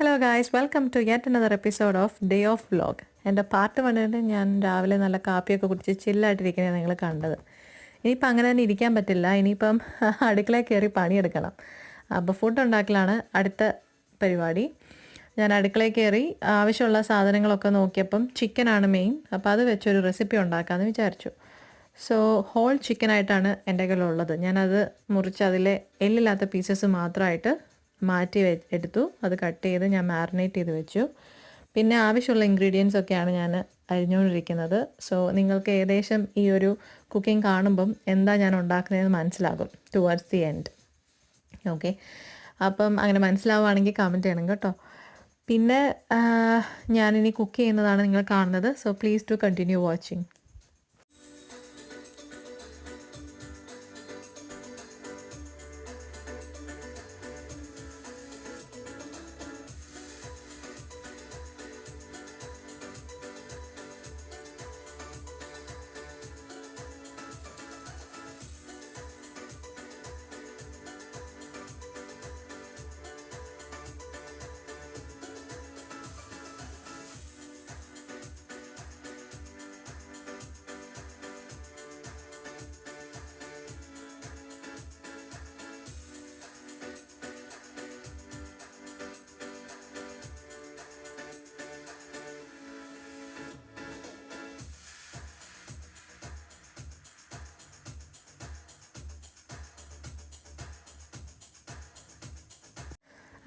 Hello guys, welcome to yet another episode of day of vlog. എൻ്റെ part വന്നിട്ട് ഞാൻ രാവിലെ നല്ല കാപ്പിയൊക്കെ കുടിച്ച് ചില്ലായിട്ടിരിക്കുന്നത് നിങ്ങൾ കണ്ടത്. ഇനിയിപ്പം അങ്ങനെ തന്നെ ഇരിക്കാൻ പറ്റില്ല. ഇനിയിപ്പം അടുക്കളയിൽ കയറി പണിയെടുക്കണം. അപ്പോൾ ഫുഡ് ഉണ്ടാക്കലാണ് അടുത്ത പരിപാടി. ഞാൻ അടുക്കളയിൽ കയറി ആവശ്യമുള്ള സാധനങ്ങളൊക്കെ നോക്കിയപ്പം ചിക്കനാണ് മെയിൻ. അപ്പോൾ അത് വെച്ചൊരു റെസിപ്പി ഉണ്ടാക്കാമെന്ന് വിചാരിച്ചു. സോ ഹോൾ ചിക്കനായിട്ടാണ് എൻ്റെ കയ്യിലുള്ളത്. ഞാനത് മുറിച്ച് അതിലെ എല്ലില്ലാത്ത പീസസ് മാത്രമായിട്ട് മാറ്റി എടുത്തു. അത് കട്ട് ചെയ്ത് ഞാൻ മാറിനേറ്റ് ചെയ്ത് വെച്ചു. പിന്നെ ആവശ്യമുള്ള ഇൻഗ്രീഡിയൻസ് ഒക്കെയാണ് ഞാൻ അരിഞ്ഞുകൊണ്ടിരിക്കുന്നത്. സോ നിങ്ങൾക്ക് ഏകദേശം ഈ ഒരു കുക്കിംഗ് കാണുമ്പം എന്താ ഞാൻ ഉണ്ടാക്കുന്നതെന്ന് മനസ്സിലാകും ടുവേർഡ്സ് ദി എൻഡ്. ഓക്കെ, അപ്പം അങ്ങനെ മനസ്സിലാവുകയാണെങ്കിൽ കമൻറ്റ് ചെയ്യണം കേട്ടോ. പിന്നെ ഞാനിനി കുക്ക് ചെയ്യുന്നതാണ് നിങ്ങൾ കാണുന്നത്. So please to continue watching.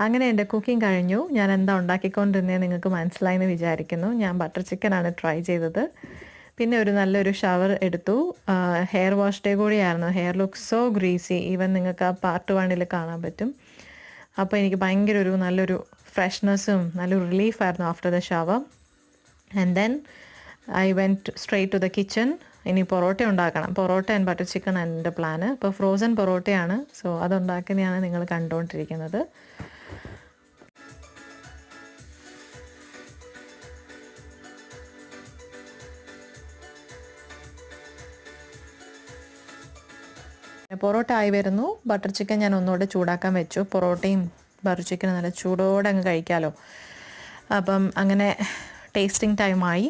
അങ്ങനെ എൻ്റെ കുക്കിംഗ് കഴിഞ്ഞു. ഞാൻ എന്താ ഉണ്ടാക്കിക്കൊണ്ടിരുന്നത് നിങ്ങൾക്ക് മനസ്സിലായെന്ന് വിചാരിക്കുന്നു. ഞാൻ ബട്ടർ ചിക്കനാണ് ട്രൈ ചെയ്തത്. പിന്നെ ഒരു നല്ലൊരു ഷവർ എടുത്തു. ഹെയർ വാഷ് ഡേ കൂടിയായിരുന്നു. Hair look so greasy. Even നിങ്ങൾക്ക് ആ പാർട്ട് 1 കാണാൻ പറ്റും. അപ്പോൾ എനിക്ക് ഭയങ്കര ഒരു നല്ലൊരു ഫ്രഷ്നെസ്സും നല്ലൊരു റിലീഫായിരുന്നു after the shower. And then I went straight to the kitchen. ഇനി പൊറോട്ട ഉണ്ടാക്കണം. പൊറോട്ട ആൻഡ് ബട്ടർ ചിക്കൻ ആണ് എൻ്റെ പ്ലാന്. അപ്പോൾ ഫ്രോസൺ പൊറോട്ടയാണ്. സോ അതുണ്ടാക്കുന്നതാണ് നിങ്ങൾ കണ്ടുകൊണ്ടിരിക്കുന്നത്. പൊറോട്ട ആയി വരുന്നു. ബട്ടർ ചിക്കൻ ഞാൻ ഒന്നുകൂടെ ചൂടാക്കാൻ വെച്ചു. പൊറോട്ടയും ബട്ടർ ചിക്കനും നല്ല ചൂടോടെ അങ്ങ് കഴിക്കാമല്ലോ. അപ്പം അങ്ങനെ ടേസ്റ്റിംഗ് ടൈമായി.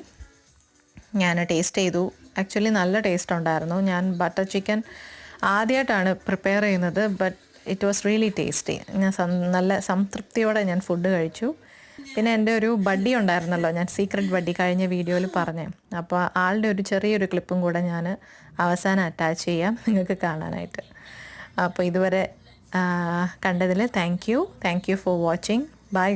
ഞാൻ ടേസ്റ്റ് ചെയ്തു. ആക്ച്വലി നല്ല ടേസ്റ്റ് ഉണ്ടായിരുന്നു. ഞാൻ ബട്ടർ ചിക്കൻ ആദ്യമായിട്ടാണ് പ്രിപ്പയർ ചെയ്യുന്നത്. But it was really tasty. ഞാൻ നല്ല സംതൃപ്തിയോടെ ഞാൻ ഫുഡ് കഴിച്ചു. പിന്നെ എൻ്റെ ഒരു ബഡ്ഡി ഉണ്ടായിരുന്നല്ലോ, ഞാൻ സീക്രട്ട് ബഡ്ഡി കഴിഞ്ഞ വീഡിയോയിൽ പറഞ്ഞേ. അപ്പോൾ ആളുടെ ഒരു ചെറിയൊരു ക്ലിപ്പും കൂടെ ഞാൻ അവസാനം അറ്റാച്ച് ചെയ്യാം നിങ്ങൾക്ക് കാണാനായിട്ട്. അപ്പോൾ ഇതുവരെ കണ്ടതിൽ thank you for watching. By.